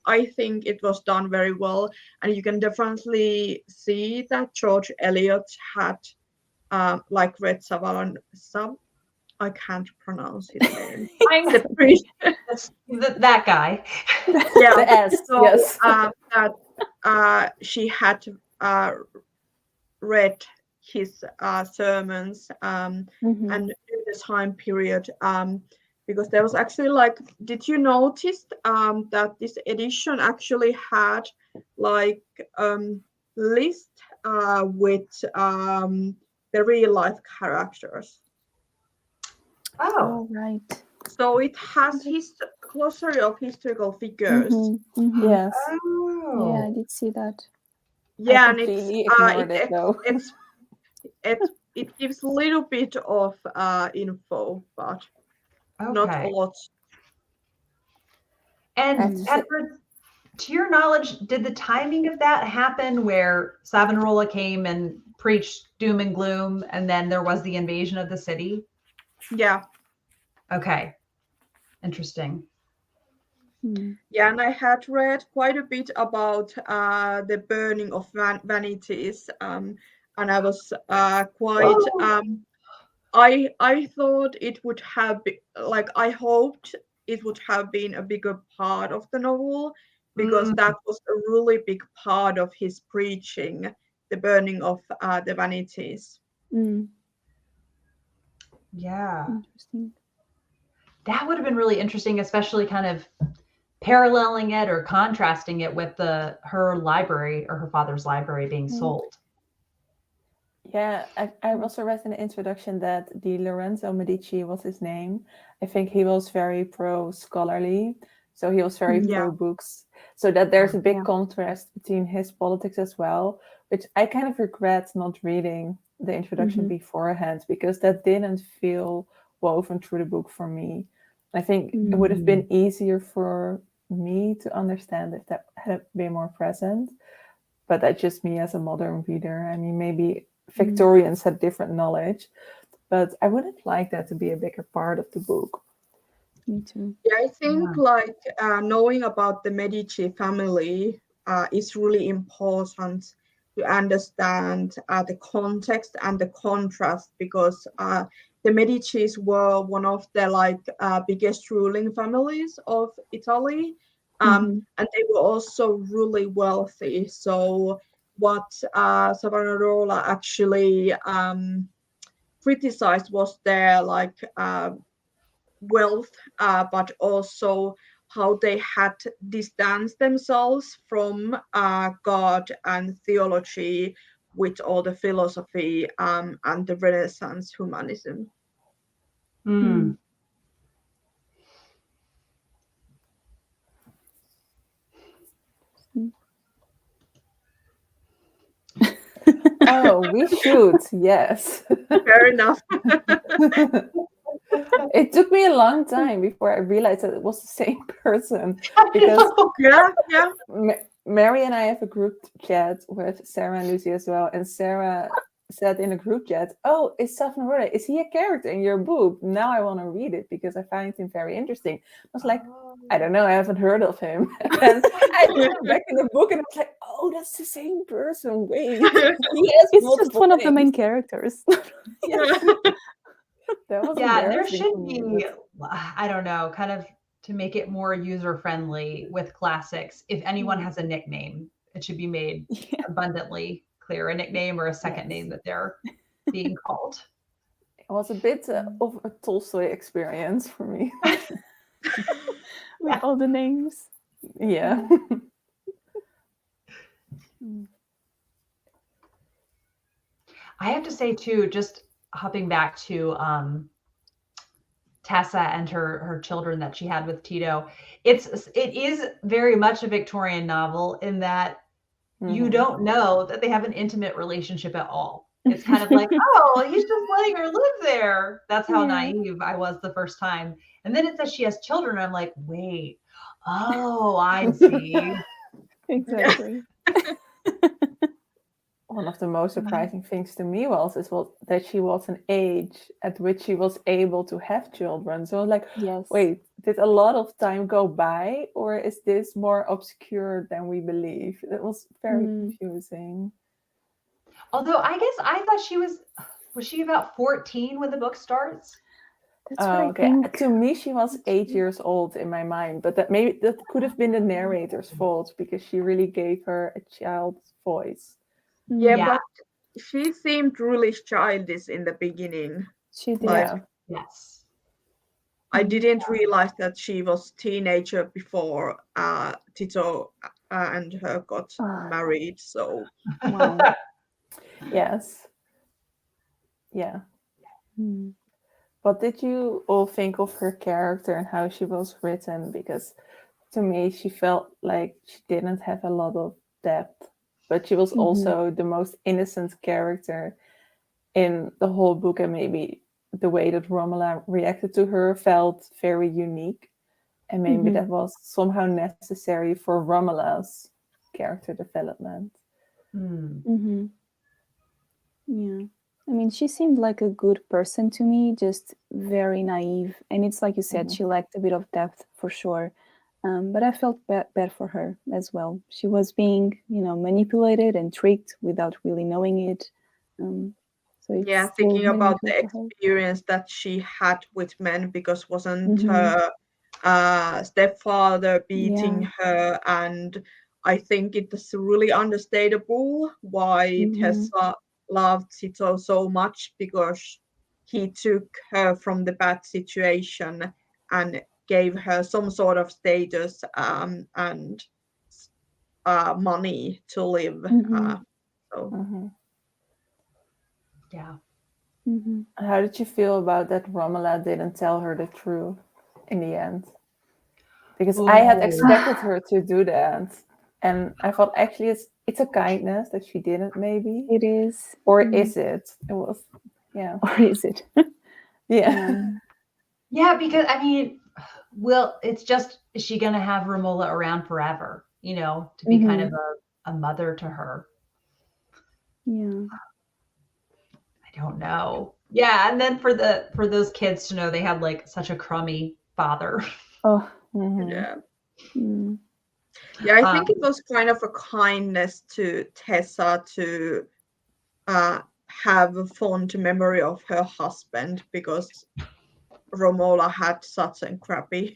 S3: I think it was done very well, and you can definitely see that George Eliot had like read I can't pronounce his name.
S1: That guy.
S3: Yeah.
S4: The S,
S3: So
S4: yes.
S3: that she had read his sermons and in the time period, because there was actually like, did you notice that this edition actually had like list with the real life characters?
S2: Oh, right.
S3: So it has his glossary of historical figures.
S4: Yes.
S1: Oh.
S2: Yeah, I did see that.
S3: Yeah,
S4: I
S3: and
S4: completely ignored it though.
S3: It gives a little bit of info, but not a lot.
S1: And Edward, to your knowledge, did the timing of that happen where Savonarola came and preached doom and gloom, and then there was the invasion of the city?
S3: Yeah.
S1: Okay. Interesting.
S3: Yeah, and I had read quite a bit about the burning of vanities, and I was quite. I thought it would have been like, I hoped it would have been a bigger part of the novel, because that was a really big part of his preaching, the burning of the vanities.
S1: Yeah.
S2: Interesting.
S1: That would have been really interesting, especially kind of paralleling it or contrasting it with her library or her father's library being sold.
S4: Yeah, I also read in the introduction that the Lorenzo Medici was his name. I think he was very pro-scholarly, so he was very pro-books. So that there's a big contrast between his politics as well, which I kind of regret not reading the introduction beforehand, because that didn't feel woven through the book for me. I think it would have been easier for me to understand if that had been more present, but that's just me as a modern reader. I mean, maybe Victorians had different knowledge, but I wouldn't like that to be a bigger part of the book.
S2: Me too.
S3: Yeah, I think like knowing about the Medici family is really important, to understand the context and the contrast, because the Medicis were one of the biggest ruling families of Italy, and they were also really wealthy. So what Savonarola actually criticized was their wealth, but also how they had distanced themselves from God and theology with all the philosophy and the Renaissance humanism.
S1: Mm.
S4: Oh, we should, yes.
S3: Fair enough.
S4: It took me a long time before I realized that it was the same person, because
S3: yeah.
S4: Mary and I have a group chat with Sarah and Lucy as well, and Sarah said in a group chat, "Oh, is Savonarola, is he a character in your book? Now I want to read it because I find him very interesting." I was like, I don't know, I haven't heard of him. And I went back in the book and I was like, oh, that's the same person. Wait,
S2: it's just one of the main characters.
S1: There should be, I don't know, kind of to make it more user-friendly with classics. If anyone has a nickname, it should be made abundantly clear, a nickname or a second name that they're being called.
S4: It was a bit of a Tolstoy experience for me.
S2: With all the names.
S4: Yeah.
S1: I have to say too, just hopping back to Tessa and her children that she had with Tito, it is very much a Victorian novel in that you don't know that they have an intimate relationship at all. It's kind of like, oh, he's just letting her live there. That's how naive I was the first time. And then it says she has children. And I'm like, wait, oh, I see.
S2: Exactly.
S4: One of the most surprising things to me was that she was an age at which she was able to have children. So I was like, wait, did a lot of time go by, or is this more obscure than we believe? It was very confusing.
S1: Although I guess I thought was she about 14 when the book starts?
S2: That's what I think.
S4: To me, she was 8 years old in my mind, but that could have been the narrator's fault, because she really gave her a child's voice.
S3: Yeah, but she seemed really childish in the beginning.
S2: She did.
S1: Yes.
S3: I didn't realize that she was teenager before Tito and her got married. So
S4: yes. Yeah. What did you all think of her character and how she was written? Because to me, she felt like she didn't have a lot of depth, but she was also the most innocent character in the whole book, and maybe the way that Romola reacted to her felt very unique, and maybe that was somehow necessary for Romola's character development.
S2: Yeah. I mean, she seemed like a good person to me, just very naive. And it's like you said, she lacked a bit of depth for sure. But I felt bad for her as well. She was being, manipulated and tricked without really knowing it.
S3: Thinking about the experience that she had with men, because wasn't her stepfather beating her, and I think it is really understandable why Tessa loved Tito so much, because he took her from the bad situation and gave her some sort of status and money to live.
S4: How did you feel about that Romola didn't tell her the truth in the end? Because I had expected her to do that, and I thought actually it's a kindness that she didn't. Maybe
S2: it is,
S4: or is it? It was,
S2: or is it?
S1: Because I mean, it's just, is she going to have Romola around forever? To be kind of a mother to her. I don't know. And then for those kids to know they had like such a crummy father.
S3: Yeah, I think it was kind of a kindness to Tessa to have a fond memory of her husband, because Romola had such a crappy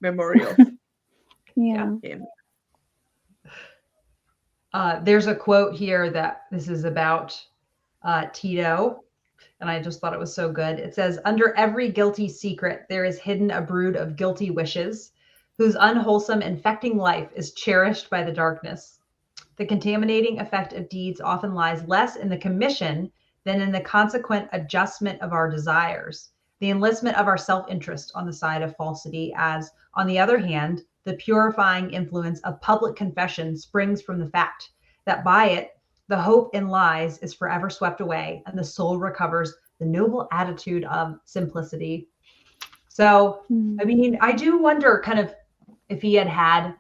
S3: memory of
S2: Yeah.
S3: him.
S1: There's a quote here that this is about Tito, and I just thought it was so good. It says, "Under every guilty secret, there is hidden a brood of guilty wishes, whose unwholesome, infecting life is cherished by the darkness. The contaminating effect of deeds often lies less in the commission than in the consequent adjustment of our desires, the enlistment of our self-interest on the side of falsity, as, on the other hand, the purifying influence of public confession springs from the fact that by it the hope in lies is forever swept away, and the soul recovers the noble attitude of simplicity." So, I mean, I do wonder kind of if he had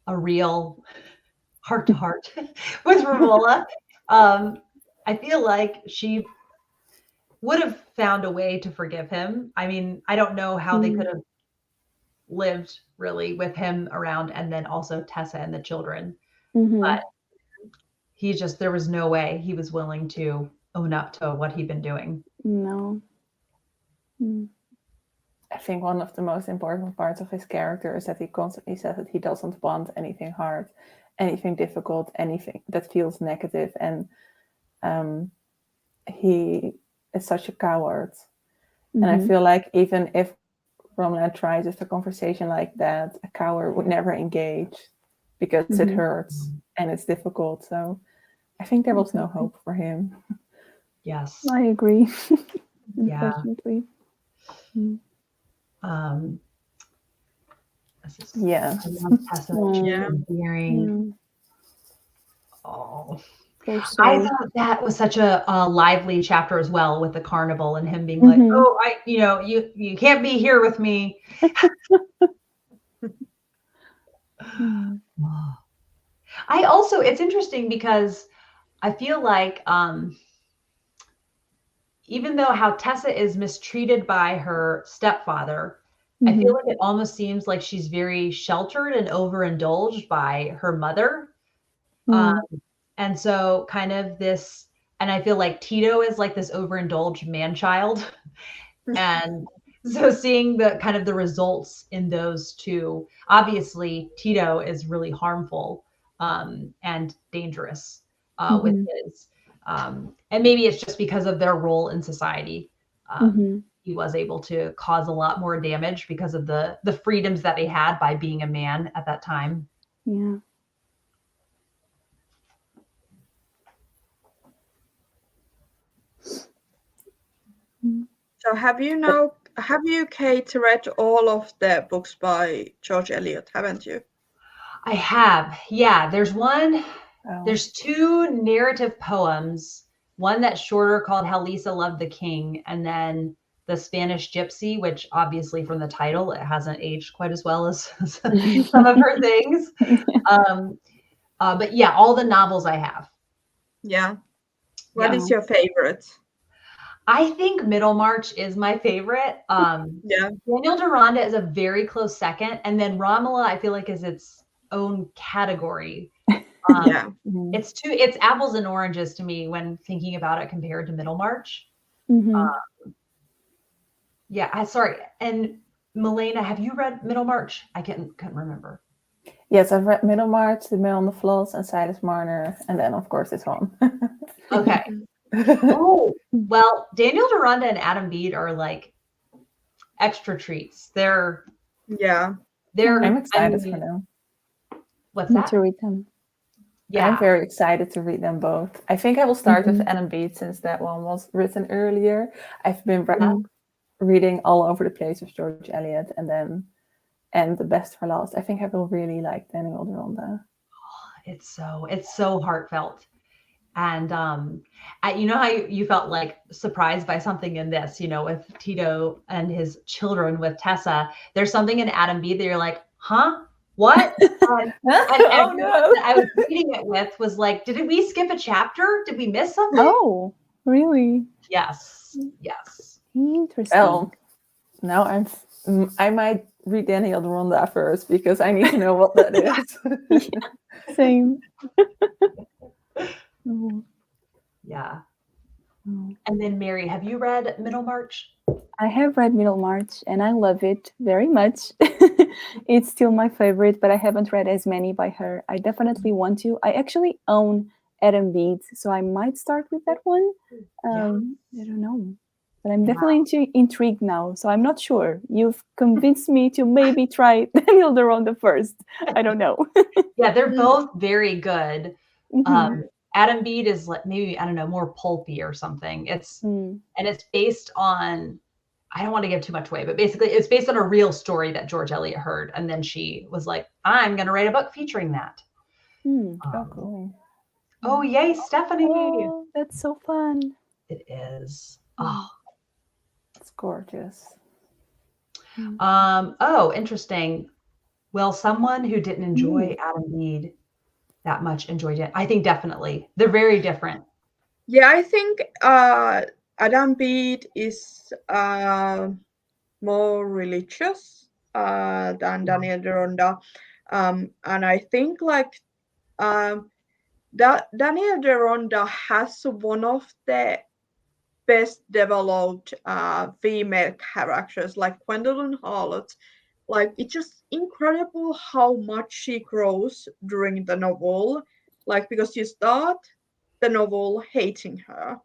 S1: a real heart-to-heart with Romola. I feel like she would have found a way to forgive him. I mean, I don't know how they could have lived really with him around, and then also Tessa and the children. But there was no way he was willing to own up to what he'd been doing.
S2: No.
S4: I think one of the most important parts of his character is that he constantly says that he doesn't want anything hard, anything difficult, anything that feels negative. And he is such a coward. And I feel like even if Romola tries with a conversation like that, a coward would never engage because it hurts and it's difficult. So I think there was no hope for him.
S1: Yes.
S2: I agree.
S1: Yeah.
S2: Unfortunately.
S4: Yeah.
S1: Tessa, hearing. Oh. I thought that was such a lively chapter as well, with the carnival and him being like, "Oh, you can't be here with me." It's interesting because I feel like even though how Tessa is mistreated by her stepfather, I feel like it almost seems like she's very sheltered and overindulged by her mother. And so kind of this, and I feel like Tito is like this overindulged man-child. And so seeing the kind of the results in those two, obviously Tito is really harmful and dangerous with his, and maybe it's just because of their role in society. He was able to cause a lot more damage because of the freedoms that they had by being a man at that time.
S2: Yeah.
S3: So have you, Kate, read all of the books by George Eliot, haven't you?
S1: I have. Yeah, there's two narrative poems, one that's shorter called How Lisa Loved the King, and then The Spanish Gypsy, which obviously from the title, it hasn't aged quite as well as some of her things. But yeah, all the novels I have.
S3: Yeah. What is your favorite?
S1: I think Middlemarch is my favorite. Daniel Deronda is a very close second. And then Romola, I feel like, is its own category. It's apples and oranges to me when thinking about it compared to Middlemarch. Sorry. And Milena, have you read Middlemarch? I couldn't remember.
S4: Yes, I've read Middlemarch, The Mill on the Floss, and Silas Marner, and then of course this one.
S1: Okay. Oh, well, Daniel Deronda and Adam Bede are like extra treats. I'm
S4: excited for them.
S1: What's that?
S2: To read them.
S1: Yeah,
S4: I'm very excited to read them both. I think I will start with Adam Bede since that one was written earlier. I've been reading all over the place with George Eliot, and the best for last. I think I will really like Daniel Deronda.
S1: It's so heartfelt. And you know how you felt like surprised by something in this, with Tito and his children with Tessa. There's something in Adam Bede that you're like, huh? What? And I was reading it with was like, did we skip a chapter? Did we miss something?
S2: Oh, really?
S1: Yes.
S2: Interesting.
S4: Well, now I might read Daniel Deronda first because I need to know what that is.
S2: Same.
S1: Yeah. And then Mary, have you read Middlemarch?
S2: I have read Middlemarch and I love it very much. It's still my favorite, but I haven't read as many by her. I definitely want to. I actually own Adam Bede, so I might start with that one. I don't know. But I'm definitely intrigued now, so I'm not sure. You've convinced me to maybe try Daniel Deronda first. I don't know.
S1: Yeah, they're both very good. Adam Bede is like maybe, I don't know, more pulpy or something. It's and it's based on, I don't want to give too much away, but basically it's based on a real story that George Eliot heard, and then she was like, "I'm going to write a book featuring that."
S2: Cool.
S1: Oh, yay, Stephanie!
S2: Oh, that's so fun.
S1: It is. Oh,
S4: it's gorgeous.
S1: Oh, interesting. Well, someone who didn't enjoy Adam Bede that much enjoyed it. I think definitely. They're very different.
S3: Yeah, I think Adam Bede is more religious than Daniel Deronda. And I think like that Daniel Deronda has one of the best developed female characters, like Gwendolyn Harlot. Like, it's just incredible how much she grows during the novel. Like, because you start the novel hating her,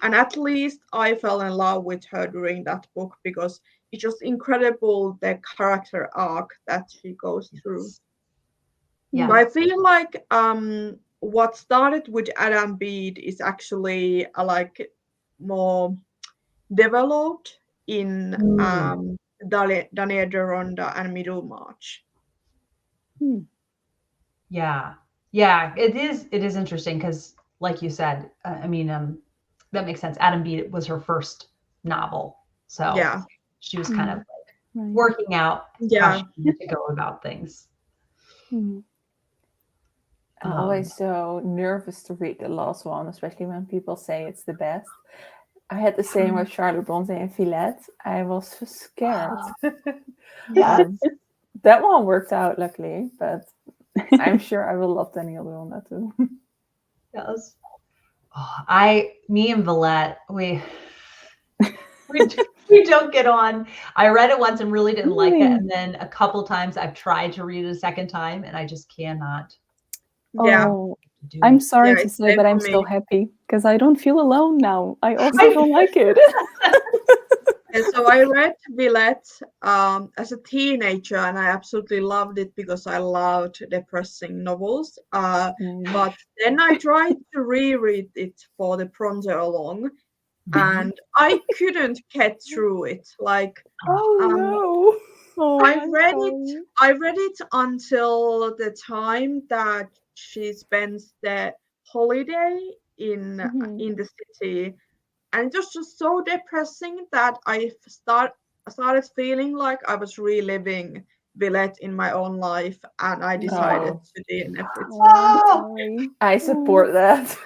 S3: and at least I fell in love with her during that book because it's just incredible the character arc that she goes through.
S1: Yeah,
S3: I feel like what started with Adam Bede is actually like more developed in Daniel Deronda and Middlemarch.
S1: Yeah, it is interesting because, like you said, I mean, that makes sense. Adam Bede was her first novel, so she was kind of like working out how she wanted to go about things.
S4: I'm always so nervous to read the last one, especially when people say it's the best. I had the same with Charlotte Bronte and Villette. I was so scared. That one worked out, luckily, but I'm sure I will love Daniel Deronda too.
S1: Yes. Me and Villette, we don't get on. I read it once and really didn't like it, and then a couple times I've tried to read it a second time, and I just cannot.
S2: Oh, I'm sorry to say, but I'm so happy because I don't feel alone now. I also don't like it.
S3: And so I read Villette as a teenager, and I absolutely loved it because I loved depressing novels. But then I tried to reread it for the Bronte along, and I couldn't get through it. Like,
S4: no!
S3: I read it until the time that she spends the holiday in the city, and it was just so depressing that I started feeling like I was reliving Villette in my own life, and I decided to DNF it.
S4: I support that.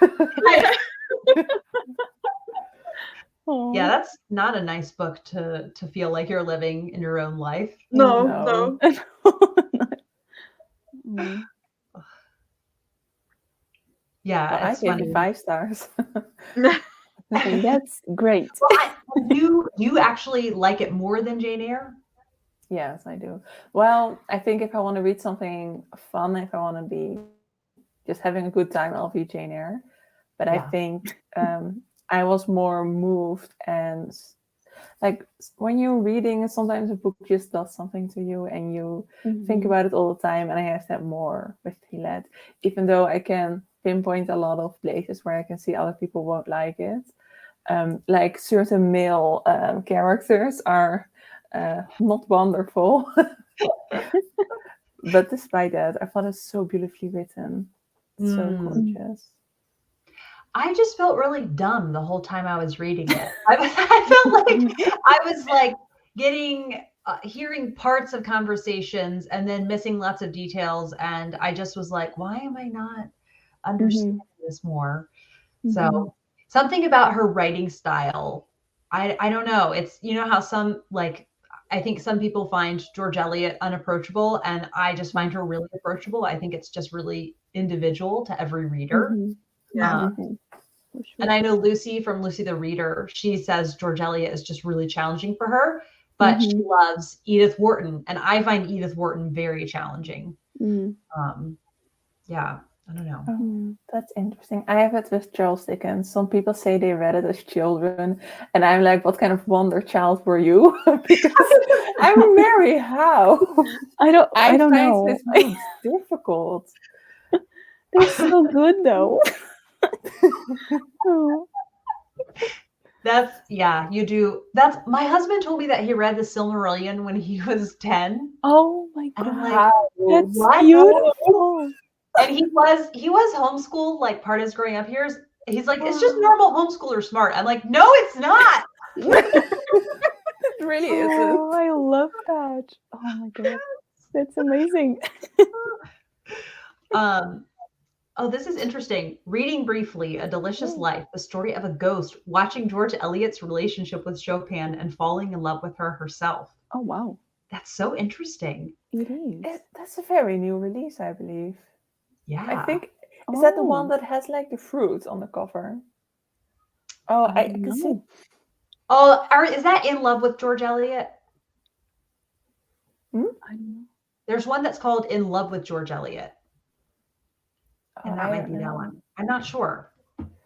S1: Yeah, that's not a nice book to feel like you're living in your own life.
S3: No.
S1: Yeah,
S4: well, I gave it 5 stars.
S2: That's great.
S1: Well, you actually like it more than Jane Eyre?
S4: Yes, I do. Well, I think if I want to read something fun, if I want to be just having a good time, I'll read Jane Eyre. But I think I was more moved, and like when you're reading, sometimes a book just does something to you and you think about it all the time. And I have that more with Villette, even though I can pinpoint a lot of places where I can see other people won't like it. Like certain male characters are not wonderful. But despite that, I thought it's so beautifully written. So gorgeous.
S1: I just felt really dumb the whole time I was reading it. I felt like I was like hearing parts of conversations and then missing lots of details. And I just was like, why am I not understanding this more? So something about her writing style, I don't know. It's, you know how some, like, I think some people find George Eliot unapproachable, and I just find her really approachable. I think it's just really individual to every reader.
S3: Yeah.
S1: And I know Lucy from Lucy the Reader, she says George Eliot is just really challenging for her, but she loves Edith Wharton, and I find Edith Wharton very challenging. Yeah, I don't know.
S4: That's interesting. I have it with Charles Dickens. Some people say they read it as children, and I'm like, what kind of wonder child were you? Because I'm Mary. How?
S2: I don't know.
S4: This books difficult.
S2: They're so good though.
S1: You do. My husband told me that he read the Silmarillion when he was 10.
S2: Oh my
S1: And I'm
S2: god.
S1: like,
S2: That's
S1: what?
S2: beautiful.
S1: And he was homeschooled like part of his growing up years. He's like, it's just normal homeschooler smart. I'm like, no, it's not.
S4: It really isn't.
S2: Oh, I love that. Oh my god. That's amazing.
S1: Oh, this is interesting. Reading briefly, A Delicious Life, the story of a ghost watching George Eliot's relationship with Chopin and falling in love with her herself.
S2: Oh wow.
S1: That's so interesting.
S2: It is.
S4: That's a very new release, I believe.
S1: Yeah.
S4: I think, is that the one that has like the fruit on the cover? Oh, I can see.
S1: Oh, is that In Love with George Eliot?
S2: I don't know.
S1: There's one that's called In Love with George Eliot. And that might be that one. I'm not sure.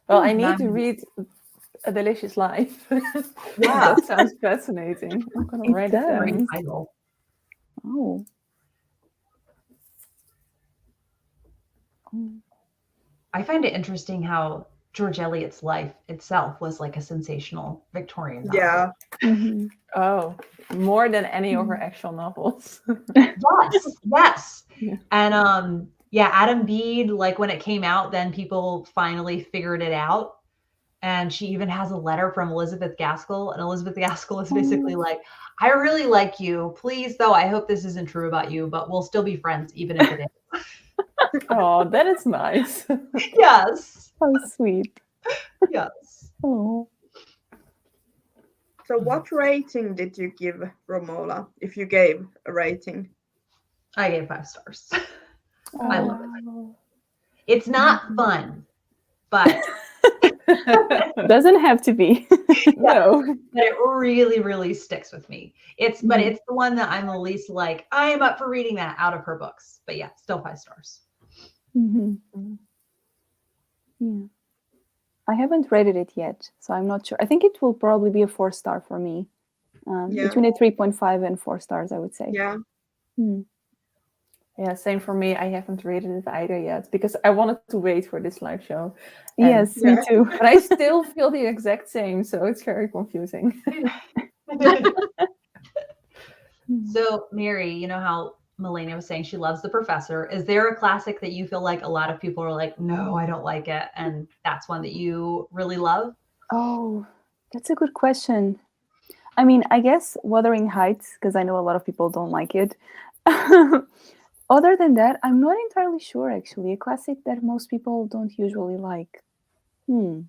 S4: Well, I need to read A Delicious Life.
S1: Yeah.
S4: That sounds fascinating. I'm going to write it down.
S1: Great title.
S2: Oh.
S1: I find it interesting how George Eliot's life itself was like a sensational Victorian novel.
S3: Yeah.
S4: Oh, more than any of her actual novels.
S1: Yes.
S4: Yeah.
S1: And Adam Bede, like when it came out, then people finally figured it out. And she even has a letter from Elizabeth Gaskell, and Elizabeth Gaskell is basically like, I really like you. Please, though, I hope this isn't true about you, but we'll still be friends, even if it is.
S4: Oh, that is nice.
S1: Yes.
S2: How sweet.
S1: Yes.
S2: Oh.
S3: So what rating did you give Romola, if you gave a rating?
S1: I gave 5 stars. I love it.
S2: Oh.
S1: It's not fun, but
S2: Doesn't have to be.
S4: No.
S1: but it really, really sticks with me. But it's the one that I'm the least like, I am up for reading that out of her books. But yeah, still 5 stars.
S2: Yeah. I haven't read it yet, so I'm not sure. I think it will probably be a 4-star for me. Between a 3.5 and 4 stars, I would say.
S3: Yeah.
S4: Yeah, same for me. I haven't rated it either yet because I wanted to wait for this live show.
S2: Yes, me too.
S4: But I still feel the exact same, so it's very confusing.
S1: So, Mary, you know how Milena was saying she loves The Professor. Is there a classic that you feel like a lot of people are like, no, I don't like it, and that's one that you really love?
S2: Oh, that's a good question. I mean, I guess Wuthering Heights, because I know a lot of people don't like it. Other than that, I'm not entirely sure, actually. A classic that most people don't usually like. I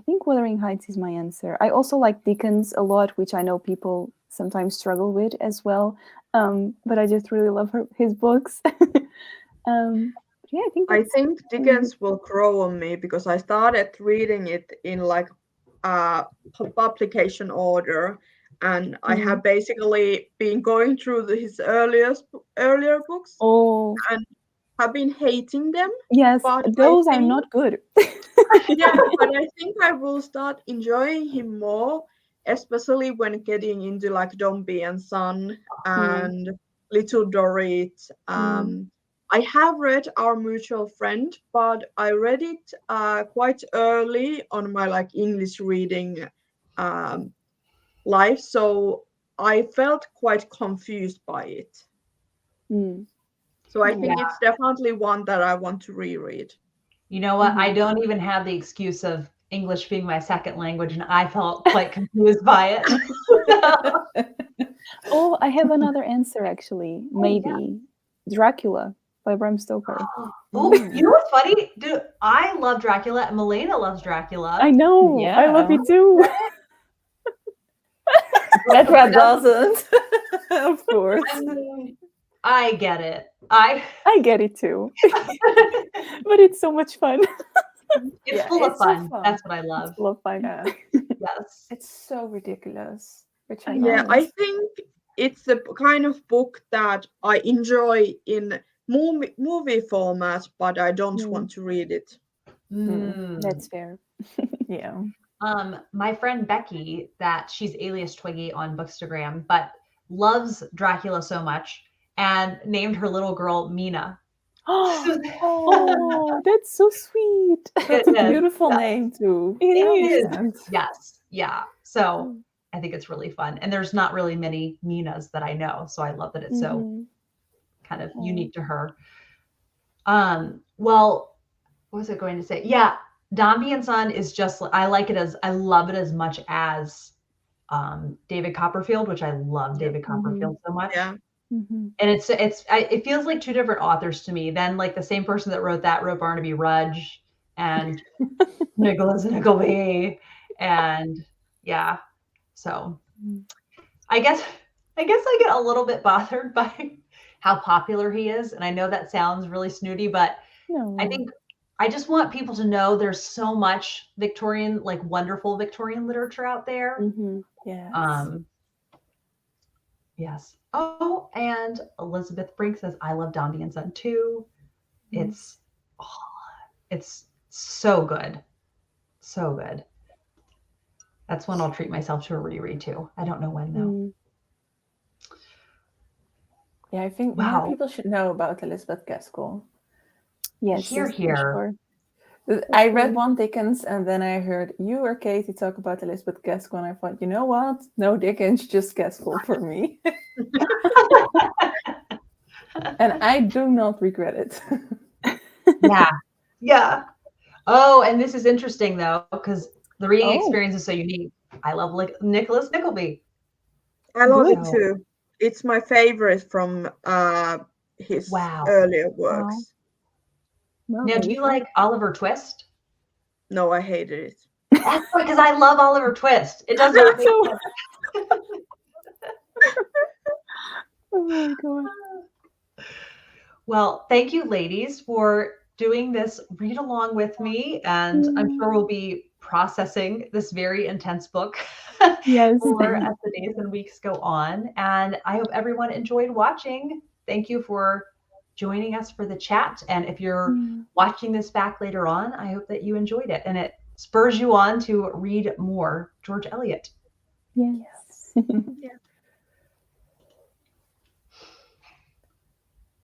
S2: think Wuthering Heights is my answer. I also like Dickens a lot, which I know people sometimes struggle with as well. But I just really love his books. Yeah, I think
S3: Dickens will grow on me because I started reading it in like publication order, and I have basically been going through his earlier books and have been hating them.
S2: Yes, those are not good.
S3: Yeah, but I think I will start enjoying him more, especially when getting into like Dombey and Son and Little Dorrit. I have read Our Mutual Friend, but I read it quite early on my like English reading life, so I felt quite confused by it. So I think it's definitely one that I want to reread.
S1: You know what? I don't even have the excuse of English being my second language, and I felt quite confused by it.
S2: Oh, I have another answer actually. Maybe Dracula by Bram Stoker.
S1: Oh, you know what's funny? Dude, I love Dracula, and Milena loves Dracula.
S2: I know.
S4: Yeah.
S2: I love it too.
S4: Petra doesn't. Of course.
S1: I get it.
S2: I get it too. But it's so much fun.
S1: It's full of fun. That's what I love.
S2: It's full of fun.
S4: Yeah.
S1: Yes.
S4: It's so ridiculous. Which I
S3: Yeah,
S4: love.
S3: I think it's the kind of book that I enjoy in movie format, but I don't want to read it.
S2: That's fair.
S4: Yeah.
S1: My friend Becky, that she's alias Twiggy on Bookstagram, but loves Dracula so much and named her little girl Mina.
S2: Oh, that's so sweet.
S4: That's a beautiful name too.
S2: It is.
S1: Yes. Yeah. So I think it's really fun. And there's not really many Minas that I know. So I love that it's so kind of unique to her. Well, what was I going to say? Yeah. Dombey and Son is just, I love it as much as David Copperfield, which I love David Copperfield so much.
S3: Yeah.
S1: And it feels like two different authors to me. Then like the same person that wrote Barnaby Rudge and Nicholas Nickleby, and yeah. So I guess I get a little bit bothered by how popular he is, and I know that sounds really snooty, but I think I just want people to know there's so much Victorian, like wonderful Victorian literature out there.
S2: Yes.
S1: Yes. Oh, and Elizabeth Brink says, I love Dombey and Son too. It's so good. So good. That's when I'll treat myself to a reread too. I don't know when though.
S4: Yeah, I think more people should know about Elizabeth Gaskell.
S2: Yes.
S1: Here.
S2: Sure.
S4: I read one Dickens and then I heard you or Katie talk about Elizabeth Gaskell and I thought, you know what? No Dickens, just Gaskell for me. And I do not regret it.
S1: Yeah. Oh, and this is interesting though, because the reading experience is so unique. I love Nicholas Nickleby.
S3: I love it too. It's my favorite from his earlier works.
S1: Now, do you like Oliver Twist?
S3: No, I hated it.
S1: That's because I love Oliver Twist. It does not make sense.
S2: Oh my God.
S1: Well, thank you, ladies, for doing this read along with me. And I'm sure we'll be processing this very intense book more as the days and weeks go on. And I hope everyone enjoyed watching. Thank you for joining us for the chat. And if you're watching this back later on, I hope that you enjoyed it and it spurs you on to read more George Eliot.
S2: Yes.
S3: Yeah.